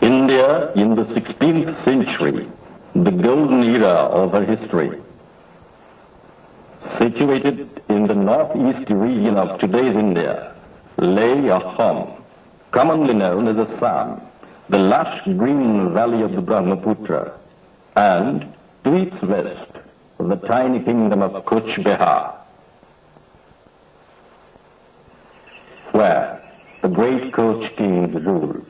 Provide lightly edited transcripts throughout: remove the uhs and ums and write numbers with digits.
India in the 16th century, the golden era of her history. Situated in the northeast region of today's India, lay Assam, commonly known as Assam, the lush green valley of the Brahmaputra, and to its west, the tiny kingdom of KOCH Bihar, where the great KOCH kings ruled.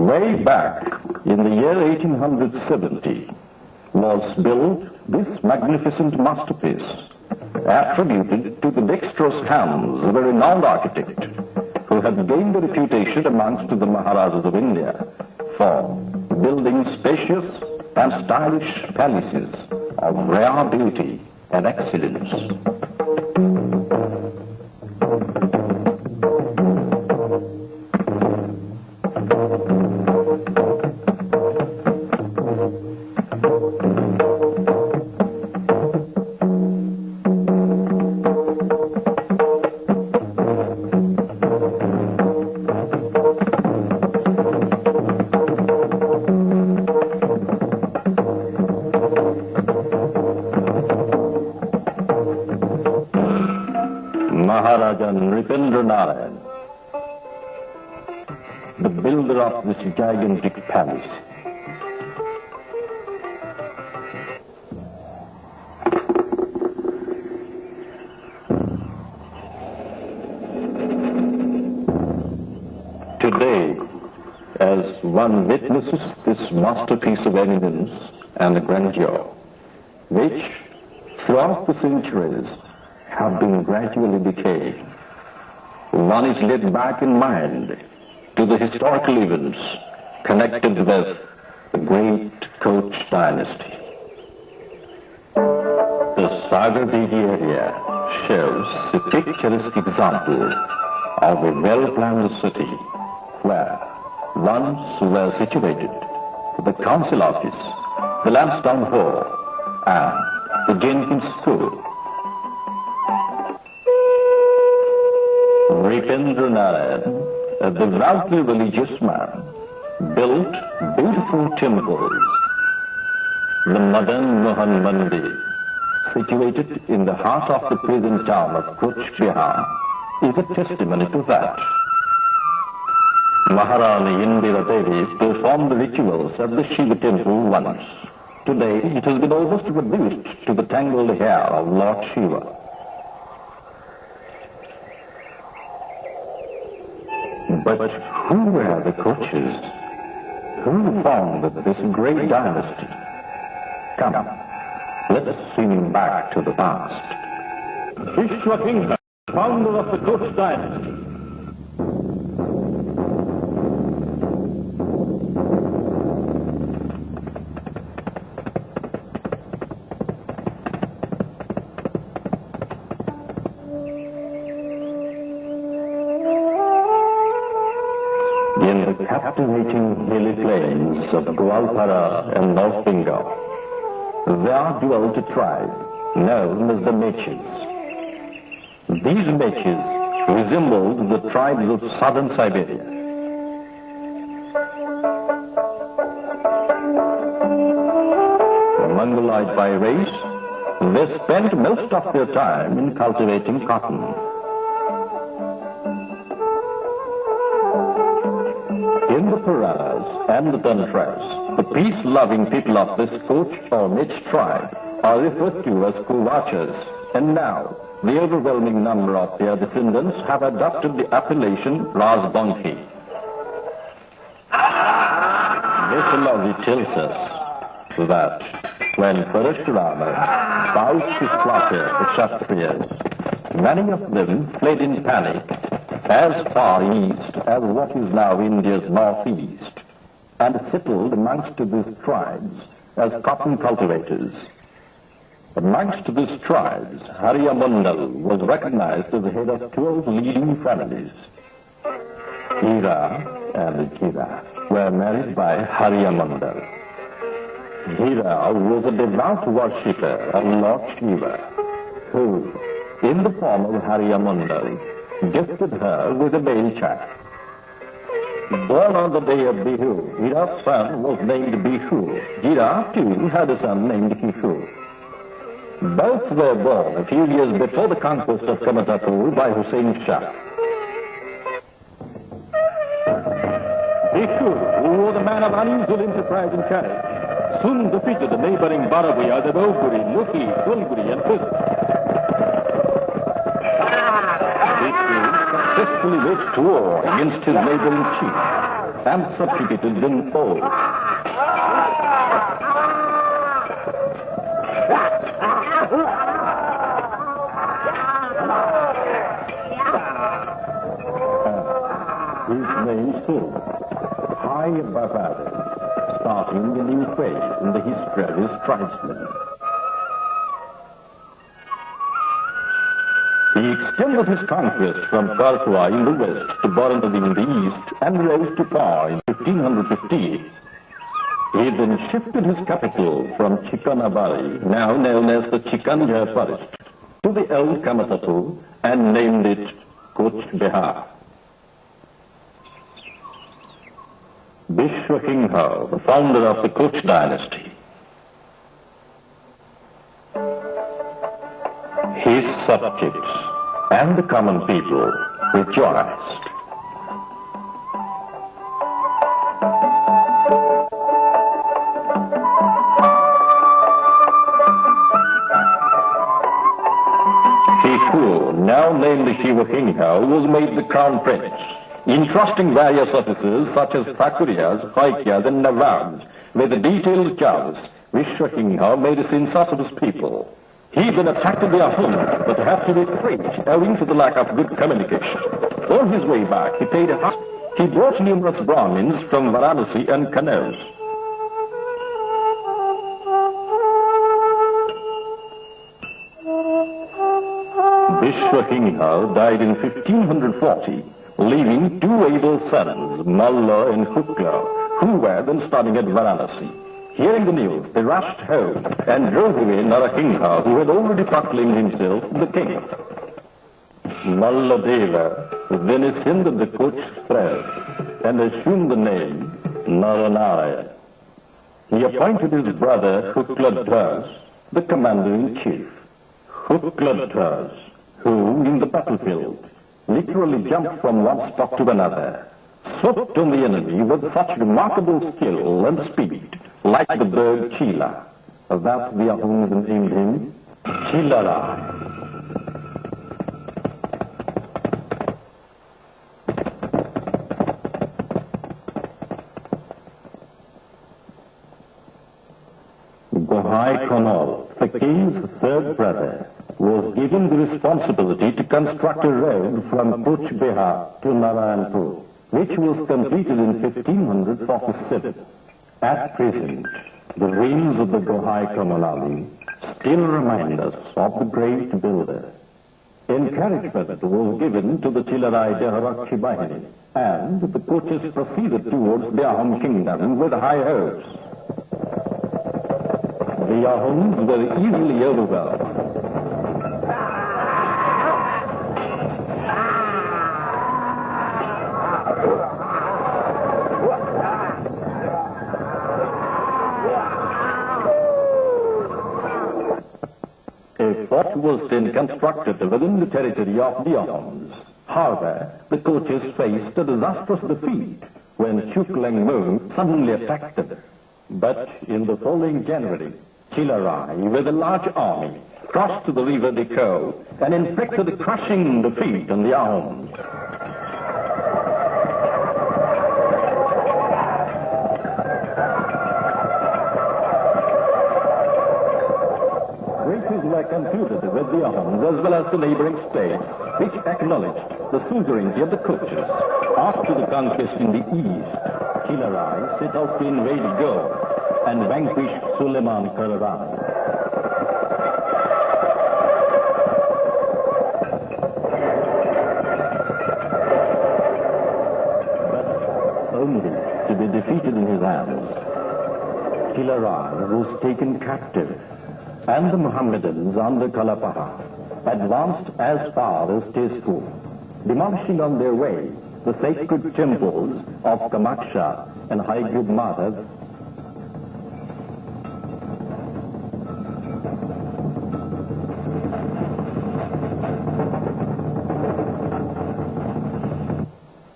Way back in the year 1870 was built this magnificent masterpiece, attributed to the dexterous hands of a renowned architect who had gained a reputation amongst the Maharajas of India for building spacious and stylish palaces of rare beauty and excellence. Maharaja Narayan, the builder of this gigantic palace. Today, as one witnesses this masterpiece of eminence and grandeur, which throughout the centuries have been gradually decaying, one is led back in mind to the historical events connected with the great KOCH dynasty. The Sagar Digi area shows a picturesque example of a well-planned city where once were situated the council office, the Lansdowne Hall, and the Jenkins School. Narayan, a devoutly religious man, built beautiful temples. The Madan Mohan Mandir, situated in the heart of the present town of KOCH Bihar, is a testimony to that. Maharani Indira Devi performed the rituals at the Shiva temple once. Today it has been almost reduced to the tangled hair of Lord Shiva. But who were the KOCHs? Who formed this great dynasty? Come, let's swing back to the past. Vishwa King, founder of the KOCH dynasty. In the captivating hilly plains of Goalpara and North Bengal, there dwelt a tribe known as the Meches. These Meches resembled the tribes of southern Siberia. Mongoloid by race, they spent most of their time in cultivating cotton. In the Puranas and the Tantras, The peace-loving people of this KOCH or niche tribe are referred to as KOCHers, and now the overwhelming number of their descendants have adopted the appellation Rajbanghi. Mythology tells us that when Parashurama espoused his slaughter the Kshatriyas, many of them fled in panic as far east as what is now India's northeast, and settled amongst these tribes as cotton cultivators. Amongst these tribes, Haryamandal was recognized as the head of 12 leading families. Hira and Kira were married by Haryamandal. Hira was a devout worshipper of Lord Shiva, who, in the form of Haryamandal, gifted her with a male child. Born on the day of Bihu, Hira's son was named Bihu. Hira, too, had a son named Kishu. Both were born a few years before the conquest of Kamatapur by Hussein Shah. Bihu, who was a man of unusual enterprise and courage, soon defeated the neighboring Baraviyas of Oguri, Luki, Gulguri, and Puzz. Successfully waged war against his neighboring chief and subjugated them all. His name soared high above others, starting a new phase in the history of his tribesmen. He extended his conquest from Karkua in the west to Barandavi in the east and rose to power in 1550. He then shifted his capital from Chikanabari, now known as the Chikanja forest, to the old Kamatapur and named it KOCH Bihar. Vishwa Singha, the founder of the KOCH dynasty, his subjects and the common people rejoiced. Shifu, now named Shiva Singha, was made the crown prince, entrusting various officers such as Thakuriyas, Paikyas and Nawabs with the detailed charges. Vishwa Singha made a census of his people. He then attacked their homes, but had to retreat owing to the lack of good communication. On his way back, he paid a house. He brought numerous Brahmins from Varanasi and Kannauj. Vishwa Singha died in 1540, leaving two able sons, Malla and Shukla, who were then studying at Varanasi. Hearing the news, they rushed home and drove away Narayan, who had already proclaimed himself the king. Malladeva then ascended the KOCH throne and assumed the name Narayan. He appointed his brother Shukla the commander-in-chief. Shukla, who in the battlefield literally jumped from one spot to another, swept on the enemy with such remarkable skill and speed, like the bird Chila. That the Ahuns named him Chilara. Gohai Konal, the king's third brother, was given the responsibility to construct a road from KOCH Bihar to Narayanpur, which was completed in 1547. At present, the ruins of the Gohai Kamalali still remind us of the great builder. Encouragement was given to the Chilarai Deharakshi Bahini, and the KOCHs proceeded towards the Ahom kingdom with high hopes. The Ahoms were easily overwhelmed. A fort was then constructed within the territory of the Ahoms. However, the KOCHs faced a disastrous defeat when Chuklangmu suddenly attacked them. But in the following January, Chilarai, with a large army, crossed the river the Ko and inflicted a crushing defeat on the Ahoms. Treaties were concluded with the Ahoms as well as the neighboring states, which acknowledged the suzerainty of the Koches. After the conquest in the east, Chilarai set out to invade Go and vanquish Suleiman Kararan. Only to be defeated in his hands. Chilarai was taken captive, and the Mohammedans under Kalapaha advanced as far as Tesku, demolishing on their way the sacred temples of Kamaksha and Kamrup-Kamata.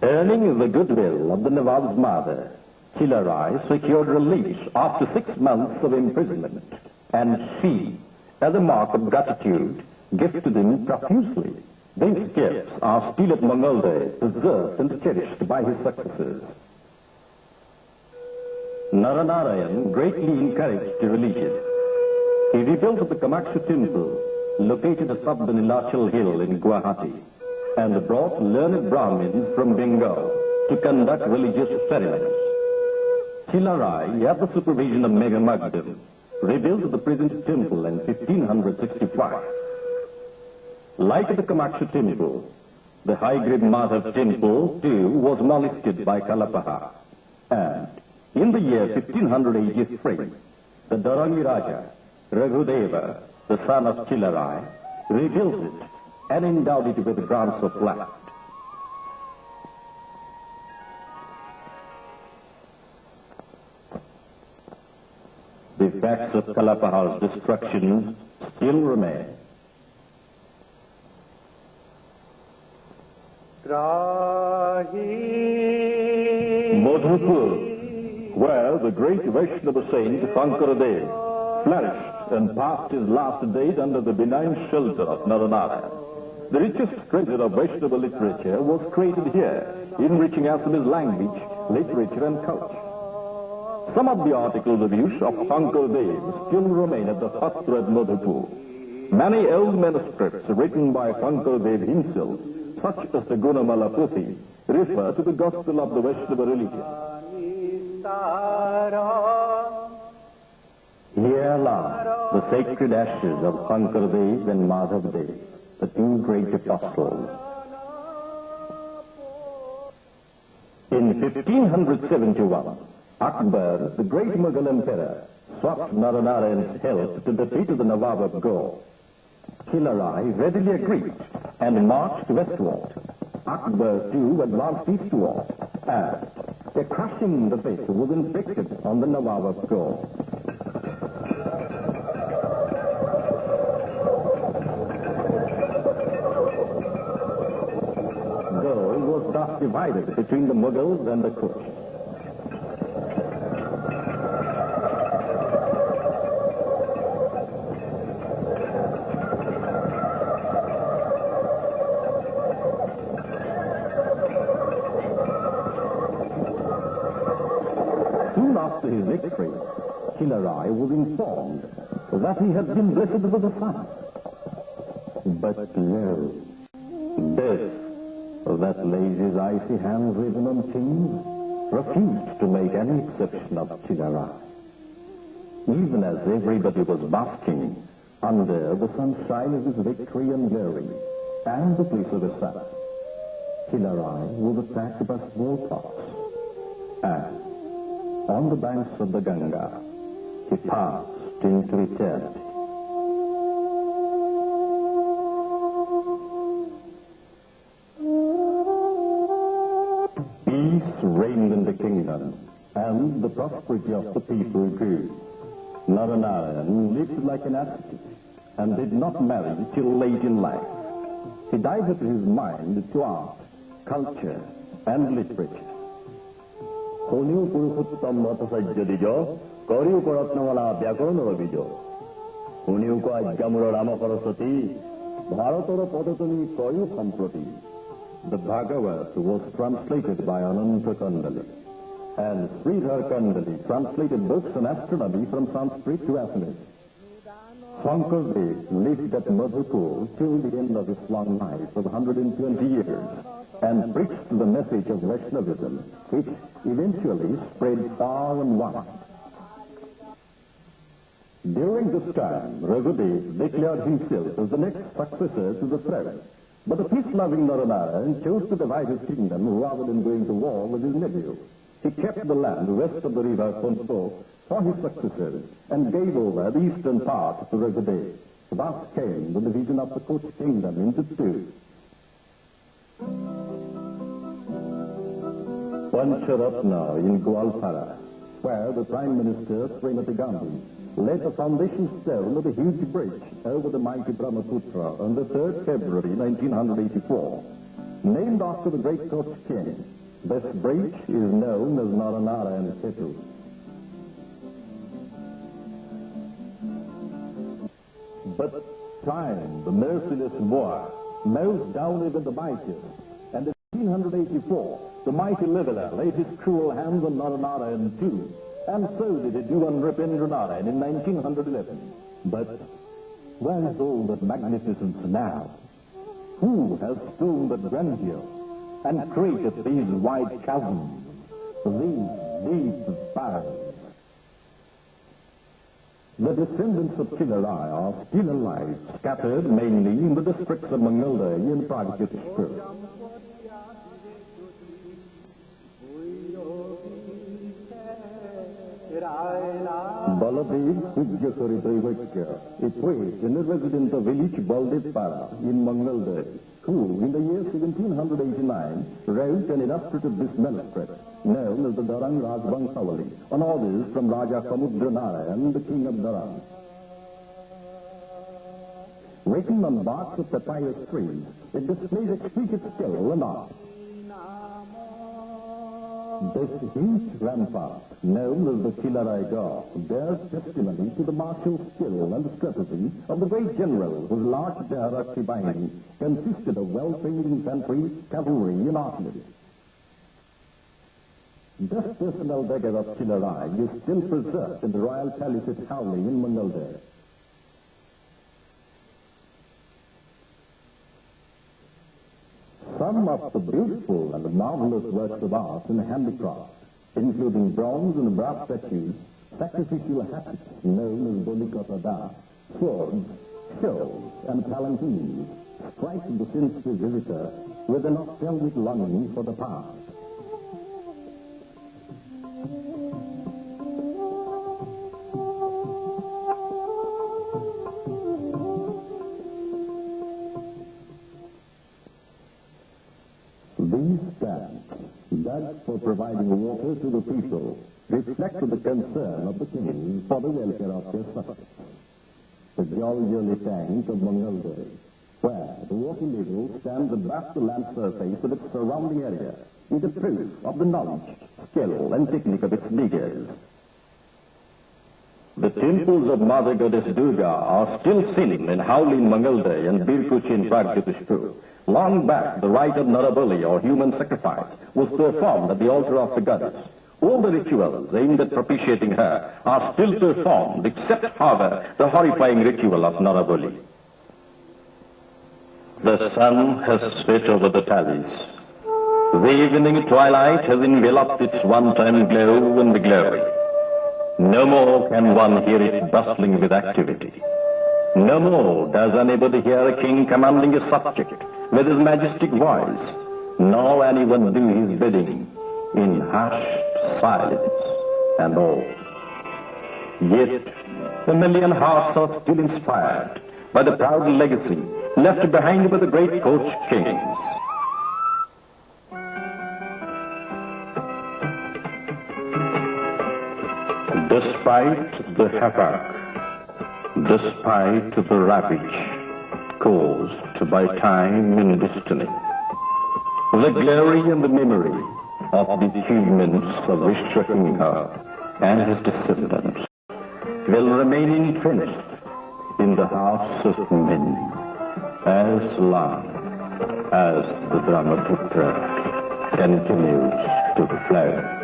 Earning the goodwill of the Nawab's mother, Chilarai secured release after 6 months of imprisonment, and she, as a mark of gratitude, gifted him profusely. These gifts are still at Mongolde, preserved and cherished by his successors. Narayan greatly encouraged the religion. He rebuilt the Kamaksha temple, located atop the Nilachal hill in Guwahati, and brought learned Brahmins from Bengal to conduct religious ceremonies. Chilarai, at the supervision of Megamagdam, rebuilt the present temple in 1565. Like the Kamaksha temple, the Kamrup-Kamata temple too was molested by Kalapaha, and in the year 1583, the Dharangi Raja, Raghudeva, the son of Chilarai, rebuilt it and endowed it with grants of land. The effects of Kalapaha's destruction still remain. Madhupur, where the great Vaishnava saint Shankaradev flourished and passed his last days under the benign shelter of Narayan. The richest treasure of Vaishnava literature was created here, enriching Assamese language, literature and culture. Some of the articles of use of Shankaradev still remain at the Patra at Madhupur. Many old manuscripts written by Shankaradev himself, such as the Gunamala Puthi, refer to the gospel of the Vaishnava religion. Here lie the sacred ashes of Shankaradev and Madhavdev, the two great apostles. In 1571, Akbar, the great Mughal emperor, sought Narayan's help to defeat the Nawab of Go. Chilarai readily agreed and marched westward. Akbar too advanced eastward, and a crushing defeat was inflicted on the Nawab of Go. Go was thus divided between the Mughals and the KOCH. Soon after his victory, Chilarai was informed that he had been blessed with a son. But no, death, that lays his icy hands even on kings, refused to make any exception of Chilarai. Even as everybody was basking under the sunshine of his victory and glory and the bliss of his son, Chilarai was attacked by smallpox, and on the banks of the Ganga, he passed into eternity. Peace reigned in the kingdom, and the prosperity of the people grew. Narayan lived like an ascetic, and did not marry till late in life. He diverted his mind to art, culture, and literature. 혼유 불후땀 마타사이저디죠. 거리우 거라트나와라 벽어너비죠. 혼유과 자무를 아마거로서티 바로토로 포도토니 거유 컴프로티. The Bhagavad was translated by Ananta Kandali, and Sridhar Kandali translated books on astronomy from Sanskrit to Assamese. Shankar-Dev lived at Madhupur till the end of his long life of 120 years and preached the message of Vaishnavism, which eventually spread far and wide. During this time, Raghudev declared himself as the next successor to the throne, but the peace-loving Narayan chose to divide his kingdom rather than going to war with his nephew. He kept the land west of the river Ponto for his successors and gave over the eastern part to Raghudev. Thus came the division of the KOCH kingdom into two. Pancharatna in Gwalpara, where the Prime Minister, Srimati Gandhi, laid the foundation stone of a huge bridge over the mighty Brahmaputra on the 3rd February 1984, named after the great KOCH king. This bridge is known as Narayan Setu. But time, the merciless war, mows down even the mightiest, and in 1984, the mighty leveler laid his cruel hands on Narayan too, and so did it do on Narayan in 1911. But where is all that magnificence now? Who has stolen that grandeur and created these wide chasms, these deep barrens? The descendants of Chilarai are still alive, scattered mainly in the districts of Mangalda and Pragyatishu. Baladev Pujya Daivakya, a poet and a resident of village Baldepara in Mangalda, who in the year 1789 wrote an illustrative manuscript known as the Darang Rajvangsavali on orders from Raja Narayan, the king of Nara. Written on barks of papyrus trees, it displays exquisite skill and art. This huge rampart, known as the Chilarai God, bears testimony to the martial skill and strategy of the great general whose large Daharakshi Bahini consisted of well-trained infantry, cavalry, and artillery. This personal dagger of Chilarai is still preserved in the royal palace at Howley in Mangalda. Some of the beautiful and marvelous works of art and handicraft, including bronze and brass statues, sacrificial hatchets known as bolikota, swords, shells, and palanquins, strike the sensitive visitor with a nostalgic longing for the past. These stamps, dug for providing water to the people, reflect the concern of the king for the welfare of their subjects. The Jolly tank of Mangalda, where the water level stands above the land surface of its surrounding area, is a proof of the knowledge, skill, and technique of its diggers. The temples of Mother Goddess Durga are still seen in Howley in Mangalda and Birkuch in Pragyatishu. Long back, the rite of Narabali, or human sacrifice, was performed at the altar of the goddess. All the rituals aimed at propitiating her are still performed, except, however, the horrifying ritual of Narabali. The sun has set over the palace. The evening twilight has enveloped its one-time glow and glory. No more can one hear it bustling with activity. No more does anybody hear a king commanding a subject with his majestic voice, nor anyone do his bidding in hushed silence and awe. Yet a million hearts are still inspired by the proud legacy left behind by the great KOCH kings. Despite the havoc, despite the ravage caused by time and destiny, the glory and the memory of the achievements of Vishwakarma and his descendants will remain entrenched in the hearts of men as long as the Brahmaputra continues to flow.